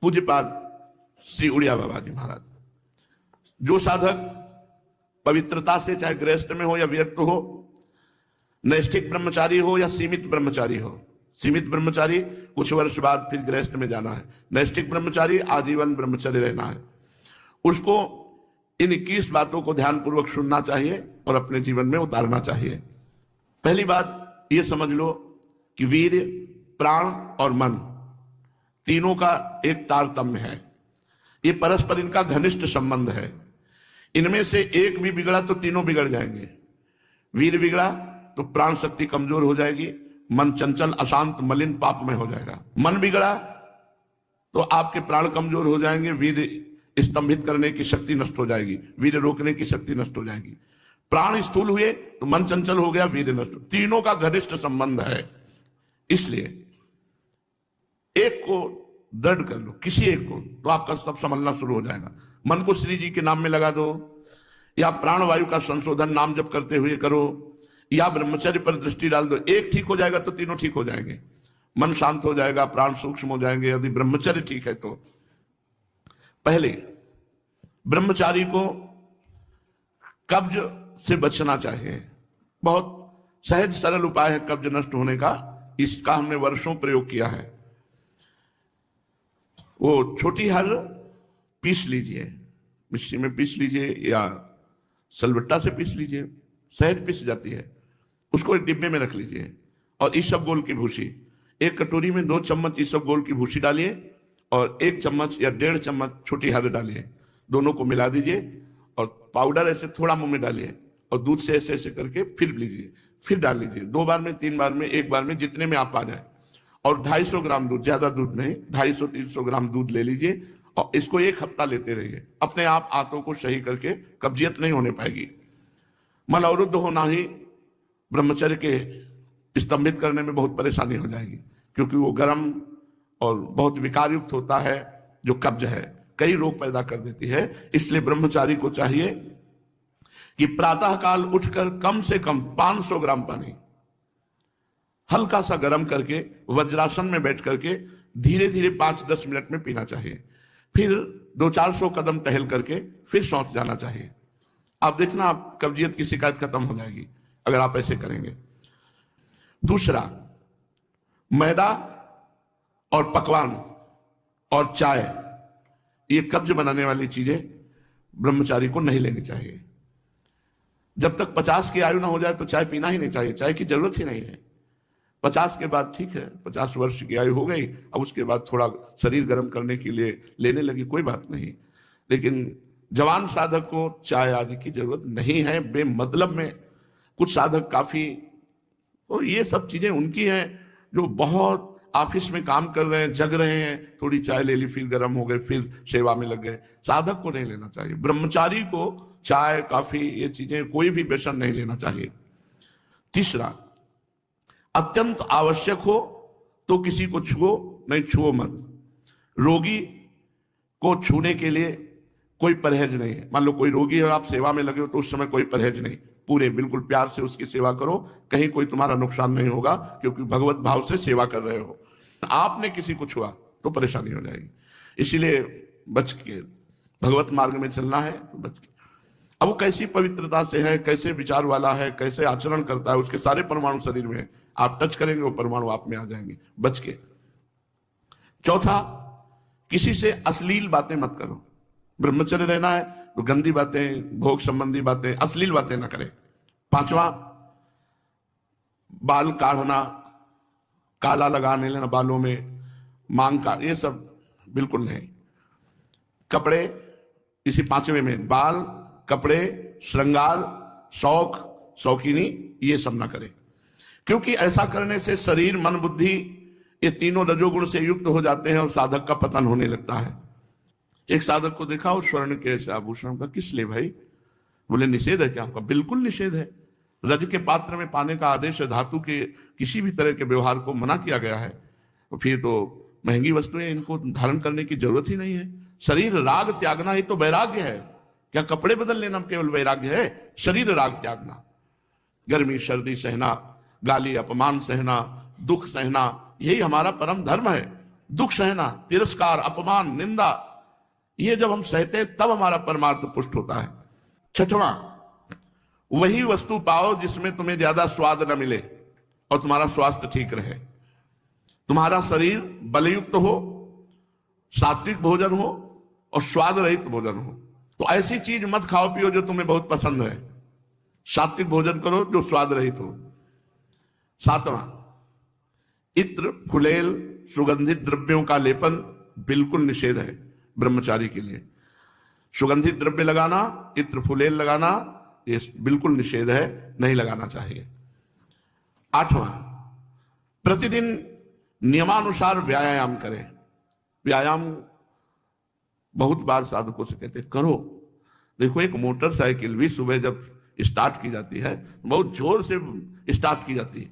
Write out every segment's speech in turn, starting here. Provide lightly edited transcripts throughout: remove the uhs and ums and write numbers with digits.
पूज्यपाद श्री उड़िया बाबा जी महाराज। जो साधक पवित्रता से, चाहे गृहस्थ में हो या व्यक्त हो, नैष्ठिक ब्रह्मचारी हो या सीमित ब्रह्मचारी हो, सीमित ब्रह्मचारी कुछ वर्ष बाद फिर गृहस्थ में जाना है, नैष्ठिक ब्रह्मचारी आजीवन ब्रह्मचर्य रहना है, उसको इन 21 बातों को ध्यानपूर्वक सुनना चाहिए और अपने जीवन में उतारना चाहिए। पहली बात ये समझ लो कि वीर्य, प्राण और मन तीनों का एक तारतम्य है। ये परस्पर इनका घनिष्ठ संबंध है। इनमें से एक भी बिगड़ा तो तीनों बिगड़ जाएंगे। वीर बिगड़ा तो प्राण शक्ति कमजोर हो जाएगी, मन चंचल, अशांत, मलिन, पापमय हो जाएगा। मन बिगड़ा तो आपके प्राण कमजोर हो जाएंगे, वीर स्तंभित करने की शक्ति नष्ट हो जाएगी, वीर रोकने की शक्ति नष्ट हो जाएगी। प्राण स्थूल हुए तो मन चंचल हो गया, वीर नष्ट। तीनों का घनिष्ठ संबंध है। इसलिए एक को दृढ़ कर लो, किसी एक को, तो आपका सब संभलना शुरू हो जाएगा। मन को श्री जी के नाम में लगा दो, या प्राणवायु का संशोधन नाम जप करते हुए करो, या ब्रह्मचर्य पर दृष्टि डाल दो। एक ठीक हो जाएगा तो तीनों ठीक हो जाएंगे। मन शांत हो जाएगा, प्राण सूक्ष्म हो जाएंगे, यदि ब्रह्मचर्य ठीक है तो। पहले ब्रह्मचारी को कब्ज से बचना चाहिए। बहुत सहज सरल उपाय है कब्ज नष्ट होने का। इसका हमने वर्षों प्रयोग किया है। वो छोटी हर पीस लीजिए, मिक्सी में पीस लीजिए या सलबट्टा से पीस लीजिए, सहज पीस जाती है। उसको एक डिब्बे में रख लीजिए और ईसबगोल की भूसी, एक कटोरी में 2 चम्मच ईसबगोल की भूसी डालिए और 1 चम्मच या 1.5 चम्मच छोटी हर डालिए। दोनों को मिला दीजिए और पाउडर ऐसे थोड़ा मुंह में डालिए और दूध से ऐसे ऐसे करके फिर लीजिए, फिर डाल लीजिए। 2 बार में, 3 बार में, 1 बार में, जितने में आप आ जाए। और 250 ग्राम दूध, ज्यादा दूध नहीं, 250-300 ग्राम दूध ले लीजिए और इसको 1 हफ्ता लेते रहिए। अपने आप आंतों को सही करके कब्जियत नहीं होने पाएगी। मल अवरुद्ध होना ही ब्रह्मचर्य के स्तंभित करने में बहुत परेशानी हो जाएगी, क्योंकि वो गर्म और बहुत विकार युक्त होता है। जो कब्ज है कई रोग पैदा कर देती है। इसलिए ब्रह्मचारी को चाहिए कि प्रातः काल उठकर कम से कम 500 ग्राम पानी हल्का सा गर्म करके वज्रासन में बैठ करके धीरे धीरे 5-10 मिनट में पीना चाहिए। फिर 200-400 कदम टहल करके फिर शौच जाना चाहिए। आप देखना, आप कब्जियत की शिकायत खत्म हो जाएगी अगर आप ऐसे करेंगे। दूसरा, मैदा और पकवान और चाय, ये कब्ज बनाने वाली चीजें ब्रह्मचारी को नहीं लेनी चाहिए। जब तक 50 की आयु ना हो जाए तो चाय पीना ही नहीं चाहिए। चाय की जरूरत ही नहीं है। 50 के बाद ठीक है, 50 वर्ष की आयु हो गई, अब उसके बाद थोड़ा शरीर गर्म करने के लिए लेने लगी, कोई बात नहीं। लेकिन जवान साधक को चाय आदि की जरूरत नहीं है बेमतलब में। कुछ साधक काफी, और ये सब चीजें उनकी हैं जो बहुत ऑफिस में काम कर रहे हैं, जग रहे हैं, थोड़ी चाय ले ली, फिर गर्म हो गए, फिर सेवा में लग गए। साधक को नहीं लेना चाहिए। ब्रह्मचारी को चाय, कॉफी, ये चीजें, कोई भी व्यसन नहीं लेना चाहिए। तीसरा, अत्यंत आवश्यक हो तो किसी को छुओ, नहीं छुओ मत। रोगी को छूने के लिए कोई परहेज नहीं है। मान लो कोई रोगी है, आप सेवा में लगे हो, तो उस समय कोई परहेज नहीं, पूरे बिल्कुल प्यार से उसकी सेवा करो। कहीं कोई तुम्हारा नुकसान नहीं होगा, क्योंकि भगवत भाव से सेवा कर रहे हो। आपने किसी को छुआ तो परेशानी हो जाएगी। इसीलिए बच के भगवत मार्ग में चलना है, तो बच के। अब वो कैसी पवित्रता से है, कैसे विचार वाला है, कैसे आचरण करता है, उसके सारे परमाणु शरीर में, आप टच करेंगे वो परमाणु आप में आ जाएंगे, बच के। चौथा, किसी से अश्लील बातें मत करो। ब्रह्मचर्य रहना है तो गंदी बातें, भोग संबंधी बातें, अश्लील बातें ना करें। 5वां, बाल काढ़ना, काला लगाने लेना बालों में, मांग का, ये सब बिल्कुल नहीं। कपड़े, इसी 5वें में बाल, कपड़े, श्रृंगार, शौक, शौकीनी, ये सब ना करें। क्योंकि ऐसा करने से शरीर, मन, बुद्धि, ये तीनों रजोगुण से युक्त हो जाते हैं और साधक का पतन होने लगता है। एक साधक को देखा और स्वर्ण के ऐसे आभूषण का, किस लिए भाई? बोले निषेध है क्या आपका? बिल्कुल निषेध है। रज के पात्र में पाने का आदेश है। धातु के किसी भी तरह के व्यवहार को मना किया गया है। तो फिर तो महंगी वस्तुएं, इनको धारण करने की जरूरत ही नहीं है। शरीर राग त्यागना ही तो वैराग्य है। क्या कपड़े बदल लेना केवल वैराग्य है? शरीर राग त्यागना, गर्मी सर्दी सहना, गाली अपमान सहना, दुख सहना, यही हमारा परम धर्म है। दुख सहना, तिरस्कार, अपमान, निंदा, ये जब हम सहते हैं तब हमारा परमार्थ पुष्ट होता है। छठवां, वही वस्तु पाओ जिसमें तुम्हें ज्यादा स्वाद न मिले और तुम्हारा स्वास्थ्य ठीक रहे। तुम्हारा शरीर बलयुक्त हो, सात्विक भोजन हो और स्वाद रहित भोजन हो। तो ऐसी चीज मत खाओ पियो जो तुम्हें बहुत पसंद है। सात्विक भोजन करो जो स्वाद रहित हो। सातवां, इत्र, फुलेल, सुगंधित द्रव्यों का लेपन बिल्कुल निषेध है ब्रह्मचारी के लिए। सुगंधित द्रव्य लगाना, इत्र फुलेल लगाना, ये बिल्कुल निषेध है, नहीं लगाना चाहिए। आठवां, प्रतिदिन नियमानुसार व्यायाम करें। व्यायाम बहुत बार साधकों से कहते करो। देखो, एक मोटरसाइकिल भी सुबह जब स्टार्ट की जाती है, बहुत जोर से स्टार्ट की जाती है,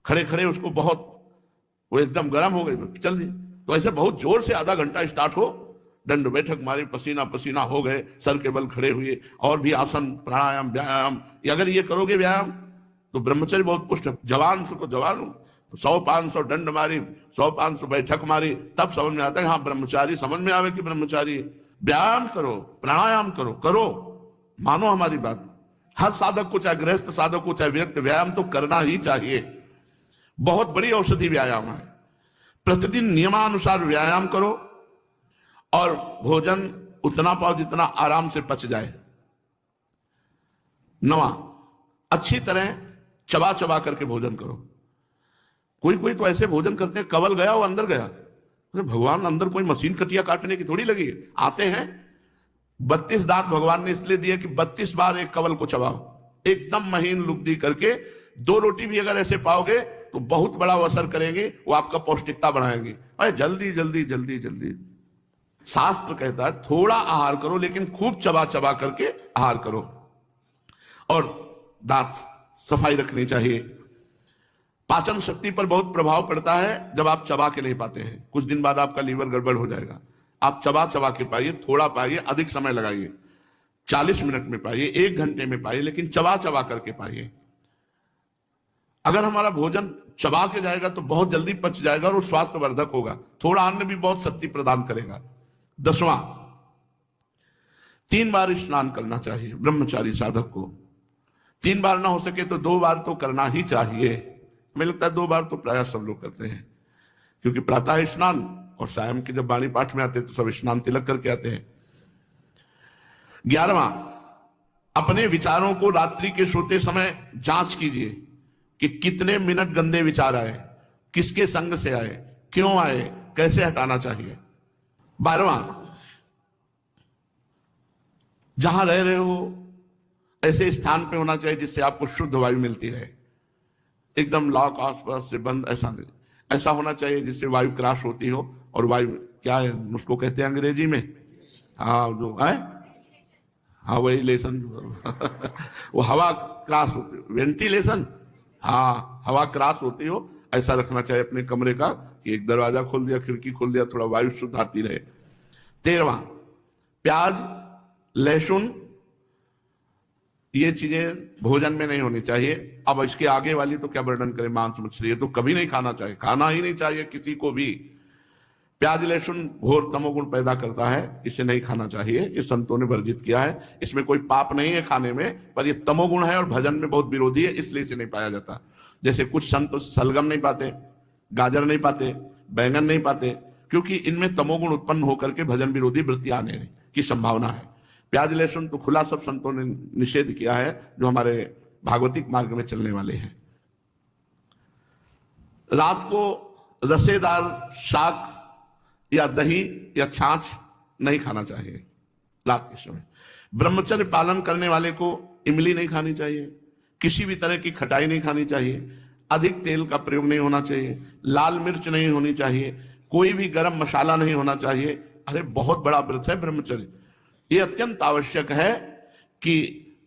खड़े खड़े उसको बहुत, वो एकदम गर्म हो गई, चल दी। तो ऐसे बहुत जोर से आधा घंटा स्टार्ट हो, दंड बैठक मारे, पसीना पसीना हो गए, सर के बल खड़े हुए, और भी आसन, प्राणायाम, व्यायाम, अगर ये करोगे व्यायाम तो ब्रह्मचर्य बहुत पुष्ट। जवान को जवान 100-500 दंड मारी, 100-500 बैठक मारी, तब समझ में आता है हाँ ब्रह्मचारी, समझ में आवे कि ब्रह्मचारी। व्यायाम करो, प्राणायाम करो, करो, मानो हमारी बात। हर साधक को, चाहे गृहस्थ साधक को, चाहे व्यक्ति, व्यायाम तो करना ही चाहिए। बहुत बड़ी औषधि व्यायाम है। प्रतिदिन नियमानुसार व्यायाम करो और भोजन उतना पाओ जितना आराम से पच जाए। 9वां, अच्छी तरह चबा चबा करके भोजन करो। कोई कोई तो ऐसे भोजन करते हैं, कवल गया वो अंदर गया। भगवान अंदर कोई मशीन कटिया काटने की थोड़ी लगी, आते हैं 32 दांत भगवान ने इसलिए दिए कि 32 बार एक कवल को चबाओ, एकदम महीन लुगदी करके। 2 रोटी भी अगर ऐसे पाओगे तो बहुत बड़ा असर करेंगे, वो आपका पौष्टिकता बढ़ाएंगे। अरे जल्दी जल्दी जल्दी जल्दी, शास्त्र कहता है थोड़ा आहार करो लेकिन खूब चबा चबा करके आहार करो। और दांत सफाई रखनी चाहिए। पाचन शक्ति पर बहुत प्रभाव पड़ता है जब आप चबा के नहीं पाते हैं। कुछ दिन बाद आपका लीवर गड़बड़ हो जाएगा। आप चबा चबा के पाइए, थोड़ा पाइए, अधिक समय लगाइए। 40 मिनट में पाइए, 1 घंटे में पाइए, लेकिन चबा चबा करके पाइए। अगर हमारा भोजन चबा के जाएगा तो बहुत जल्दी पच जाएगा और वो स्वास्थ्यवर्धक होगा। थोड़ा अन्न भी बहुत शक्ति प्रदान करेगा। 10वां, 3 बार स्नान करना चाहिए ब्रह्मचारी साधक को। 3 बार ना हो सके तो 2 बार तो करना ही चाहिए। हमें लगता है 2 बार तो प्राय सब लोग करते हैं, क्योंकि प्रातः स्नान और शाम के जब वाणी पाठ में आते हैं तो सब स्नान तिलक करके आते हैं। 11वां, अपने विचारों को रात्रि के सोते समय जांच कीजिए कि कितने मिनट गंदे विचार आए, किसके संग से आए, क्यों आए, कैसे हटाना चाहिए। 12वां, जहां रह रहे हो ऐसे स्थान पे होना चाहिए जिससे आपको शुद्ध वायु मिलती रहे। एकदम लॉक आसपास से बंद ऐसा होना चाहिए जिससे वायु क्रॉस होती हो। और वायु क्या है उसको कहते हैं अंग्रेजी में, हाँ जो है, हाँ वेंटिलेशन वो हवा क्रॉस होती, वेंटिलेशन, हाँ हवा क्रॉस होती हो, ऐसा रखना चाहिए अपने कमरे का कि एक दरवाजा खोल दिया, खिड़की खोल दिया, थोड़ा वायु शुद्ध आती रहे। 13वां, प्याज, लहसुन, ये चीजें भोजन में नहीं होनी चाहिए। अब इसके आगे वाली तो क्या वर्णन करें, मांस मछली, ये तो कभी नहीं खाना चाहिए, खाना ही नहीं चाहिए किसी को भी। प्याज लहसुन घोर तमोगुण पैदा करता है, इसे नहीं खाना चाहिए, ये संतों ने वर्जित किया है। इसमें कोई पाप नहीं है खाने में, पर ये तमोगुण है और भजन में बहुत विरोधी है, इसलिए इसे नहीं पाया जाता। जैसे कुछ संत सलगम नहीं पाते, गाजर नहीं पाते, बैंगन नहीं पाते, क्योंकि इनमें तमोगुण उत्पन्न होकर के भजन विरोधी वृत्ति आने की संभावना है। प्याज लहसुन तो खुला सब संतों ने निषेध किया है, जो हमारे भागवतिक मार्ग में चलने वाले हैं। रात को रसेदार शाक या दही या छाछ नहीं खाना चाहिए रात के समय। ब्रह्मचर्य पालन करने वाले को इमली नहीं खानी चाहिए, किसी भी तरह की खटाई नहीं खानी चाहिए, अधिक तेल का प्रयोग नहीं होना चाहिए, लाल मिर्च नहीं होनी चाहिए, कोई भी गरम मसाला नहीं होना चाहिए। अरे बहुत बड़ा व्रत है ब्रह्मचर्य। ये अत्यंत आवश्यक है कि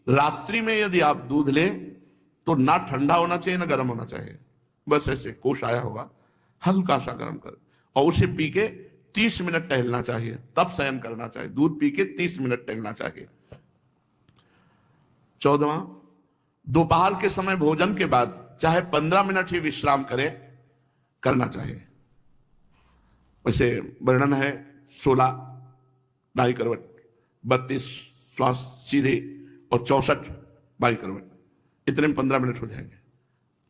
रात्रि में यदि आप दूध लें तो ना ठंडा होना चाहिए ना गर्म होना चाहिए, बस ऐसे कोश आया होगा, हल्का सा गर्म कर, और उसे पी के 30 मिनट टहलना चाहिए, तब शयन करना चाहिए। दूध पी के 30 मिनट टहलना चाहिए। 14वां, दोपहर के समय भोजन के बाद चाहे 15 मिनट ही विश्राम करना चाहिए। वैसे वर्णन है 16 दाई करवट, 32 श्वास सीधे और 64 बाई करवट, इतने में 15 मिनट हो जाएंगे,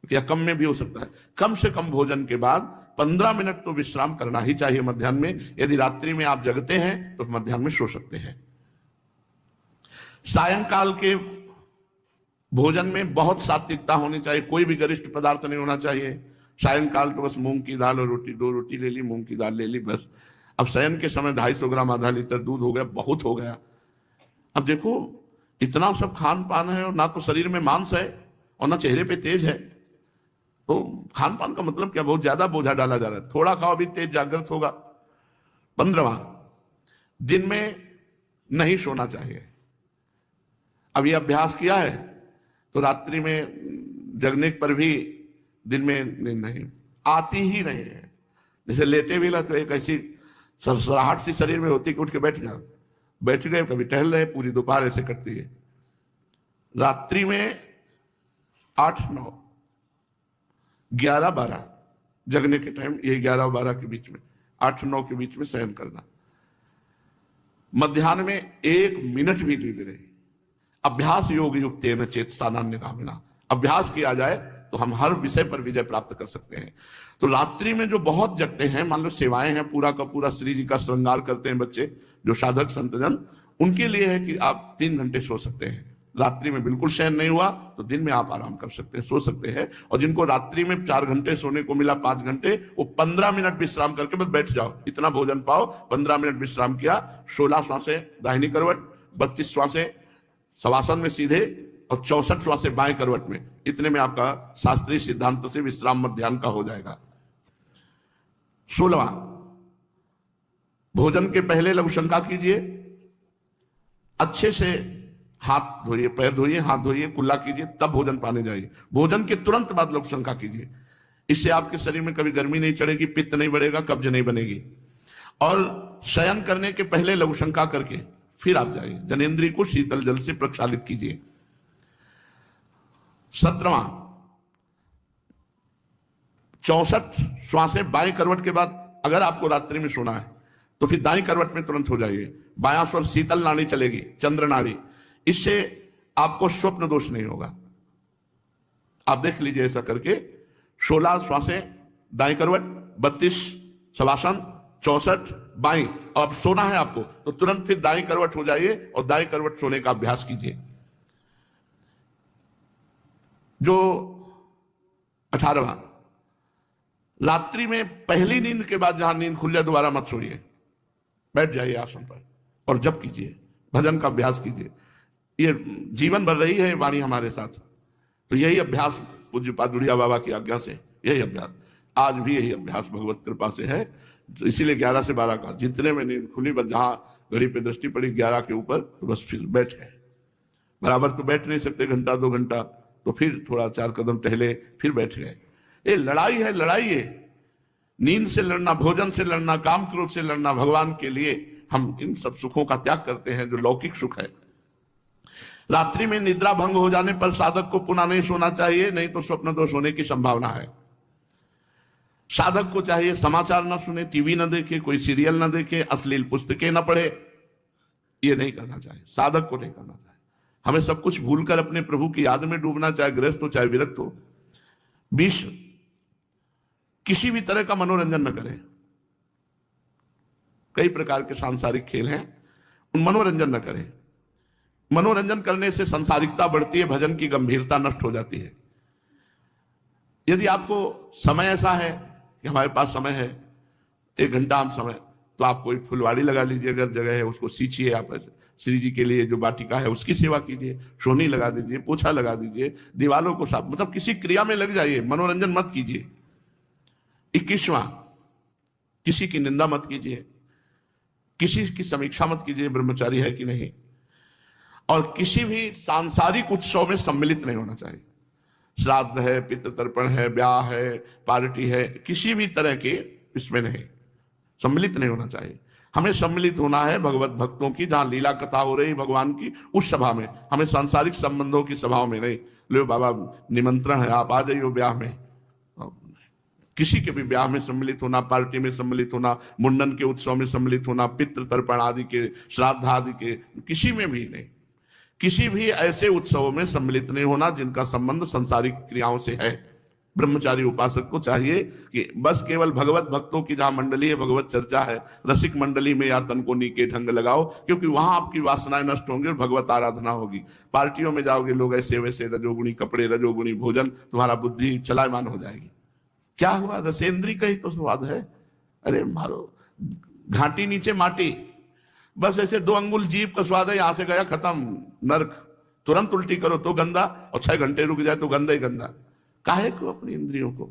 या कम में भी हो सकता है। कम से कम भोजन के बाद 15 मिनट तो विश्राम करना ही चाहिए मध्याह्न में। यदि रात्रि में आप जगते हैं तो मध्याह्न में सो सकते हैं। सायंकाल के भोजन में बहुत सात्विकता होनी चाहिए, कोई भी गरिष्ठ पदार्थ नहीं होना चाहिए। सायंकाल तो बस मूंग की दाल और रोटी, 2 रोटी ले ली, मूंग की दाल ले ली, बस। अब शयन के समय 250 ग्राम आधा लीटर दूध हो गया, बहुत हो गया। अब देखो इतना सब खान पान है और ना तो शरीर में मांस है और ना चेहरे पे तेज है, तो खान पान का मतलब क्या, बहुत ज्यादा बोझा डाला जा रहा है। थोड़ा खाओ भी तेज जागृत होगा। 15वां, दिन में नहीं सोना चाहिए। अब ये अभ्यास किया है तो रात्रि में जगने पर भी दिन में नहीं आती ही नहीं है। जैसे लेटे भी ना तो एक ऐसी सरसराहट सी शरीर में होती कि उठ के बैठ गए, कभी टहल रहे, पूरी दोपहर ऐसे कटती है। रात्रि में 8, 9, 11, 12 जगने के टाइम, ये 11 और 12 के बीच में, 8, 9 के बीच में शयन करना। मध्याह्न में 1 मिनट भी नींद नहीं। अभ्यास योग युक्तेन चेतसा नान्यगामिना, अभ्यास किया जाए तो हम हर विषय पर विजय प्राप्त कर सकते हैं। तो रात्रि में जो बहुत जगते हैं, मान लो सेवाएं हैं, पूरा का पूरा श्री जी का श्रृंगार करते हैं बच्चे, जो साधक संतजन, उनके लिए है कि आप 3 घंटे सो सकते हैं। रात्रि में बिल्कुल शयन नहीं हुआ तो दिन में आप आराम कर सकते हैं, सो सकते हैं। और जिनको रात्रि में 4 घंटे सोने को मिला, 5 घंटे, वो 15 मिनट विश्राम करके बस बैठ जाओ, इतना भोजन पाओ, 15 मिनट विश्राम किया, 16 श्वासें दाहिनी करवट, 32 श्वासें शवासन में सीधे और 64 श्वासें बाएं करवट में, इतने में आपका शास्त्रीय सिद्धांत से विश्राम मध्याह्न का हो जाएगा। 16वां, भोजन के पहले लघु शंका कीजिए, अच्छे से हाथ धोइए, पैर धोइए, हाथ धोइए, कुल्ला कीजिए, तब भोजन पाने जाइए। भोजन के तुरंत बाद लघु शंका कीजिए, इससे आपके शरीर में कभी गर्मी नहीं चढ़ेगी, पित्त नहीं बढ़ेगा, कब्ज नहीं बनेगी। और शयन करने के पहले लघु शंका करके फिर आप जाइए, जनेंद्रिय को शीतल जल से प्रक्षालित कीजिए। 17वां, 64 श्वासें बाएं करवट के बाद, अगर आपको रात्रि में सोना है तो फिर दाईं करवट में तुरंत हो जाइए। बायां स्वर शीतल नाड़ी चलेगी, चंद्र नाड़ी, इससे आपको स्वप्न दोष नहीं होगा। आप देख लीजिए ऐसा करके, 16 श्वासें दाईं करवट, 32 शवासन, 64 बाईं, और अब सोना है आपको तो तुरंत फिर दाईं करवट हो जाइए और दाईं करवट सोने का अभ्यास कीजिए। जो 18वां, रात्रि में पहली नींद के बाद जहां नींद खुल जाए दोबारा मत सोइए, बैठ जाइए आसन पर और जप कीजिए, भजन का अभ्यास कीजिए। ये जीवन भर रही है वाणी हमारे साथ, तो यही अभ्यास पूज्य पादुड़िया बाबा की आज्ञा से, यही अभ्यास आज भी यही अभ्यास भगवत कृपा से है। तो इसीलिए 11 से 12 का, जितने में नींद खुली, बस जहां घड़ी पे दृष्टि पड़ी 11 के ऊपर, तो बस फिर बैठ गए। बराबर तो बैठ नहीं सकते, घंटा 2 घंटा, तो फिर थोड़ा 4 कदम टहले, फिर बैठ गए। ये लड़ाई है, लड़ाई है, नींद से लड़ना, भोजन से लड़ना, काम क्रोध से लड़ना। भगवान के लिए हम इन सब सुखों का त्याग करते हैं जो लौकिक सुख है। रात्रि में निद्रा भंग हो जाने पर साधक को पुनः नहीं सोना चाहिए, नहीं तो स्वप्न दोष होने की संभावना है। साधक को चाहिए समाचार न सुने, टीवी न देखे, कोई सीरियल न देखे, अश्लील पुस्तकें न पढ़े, ये नहीं करना चाहिए, साधक को नहीं करना चाहिए। हमें सब कुछ भूलकर अपने प्रभु की याद में डूबना, चाहे गृहस्थ हो चाहे विरक्त हो। 20, किसी भी तरह का मनोरंजन न करें। कई प्रकार के सांसारिक खेल हैं, उन मनोरंजन न करें। मनोरंजन करने से संसारिकता बढ़ती है, भजन की गंभीरता नष्ट हो जाती है। यदि आपको समय ऐसा है कि हमारे पास समय है 1 घंटा हम समय, तो आप कोई फुलवाड़ी लगा लीजिए, अगर जगह है उसको सींचिए, आप श्री जी के लिए जो वाटिका है उसकी सेवा कीजिए, सोनी लगा दीजिए, पोछा लगा दीजिए, दीवालों को साफ, मतलब किसी क्रिया में लग जाइए, मनोरंजन मत कीजिए। 21वां, किसी की निंदा मत कीजिए, किसी की समीक्षा मत कीजिए, ब्रह्मचारी है कि नहीं, और किसी भी सांसारिक उत्सव में सम्मिलित नहीं होना चाहिए। श्राद्ध है, पितृ तर्पण है, ब्याह है, पार्टी है, किसी भी तरह के इसमें नहीं, सम्मिलित नहीं होना चाहिए। हमें सम्मिलित होना है भगवत भक्तों की, जहां लीला कथा हो रही भगवान की, उस सभा में। हमें सांसारिक संबंधों की सभाओं में नहीं। लो बाबा निमंत्रण है, आप आ जाइए ब्याह में, किसी के भी ब्याह में सम्मिलित होना, पार्टी में सम्मिलित होना, मुंडन के उत्सव में सम्मिलित होना, पितृ तर्पण आदि के, श्राद्ध आदि के, किसी में भी नहीं। किसी भी ऐसे उत्सवों में सम्मिलित नहीं होना जिनका संबंध संसारिक क्रियाओं से है। ब्रह्मचारी उपासक को चाहिए कि बस केवल भगवत भक्तों की जहां मंडली है, भगवत चर्चा है, रसिक मंडली में या तन को नीके ढंग लगाओ, क्योंकि वहां आपकी वासनाएं नष्ट होंगी और भगवत आराधना होगी। पार्टियों में जाओगे, लोग ऐसे वैसे, रजोगुणी कपड़े, रजोगुणी भोजन, तुम्हारा बुद्धि चलायमान हो जाएगी। क्या हुआ? रसेंद्री का ही तो स्वाद है। अरे मारो, घाटी नीचे माटी, बस ऐसे 2 अंगुल जीभ का स्वाद है, यहां से गया खत्म, नरक। तुरंत उल्टी करो तो गंदा, और 6 घंटे रुक जाए तो गंदा ही गंदा। काहे को अपनी इंद्रियों को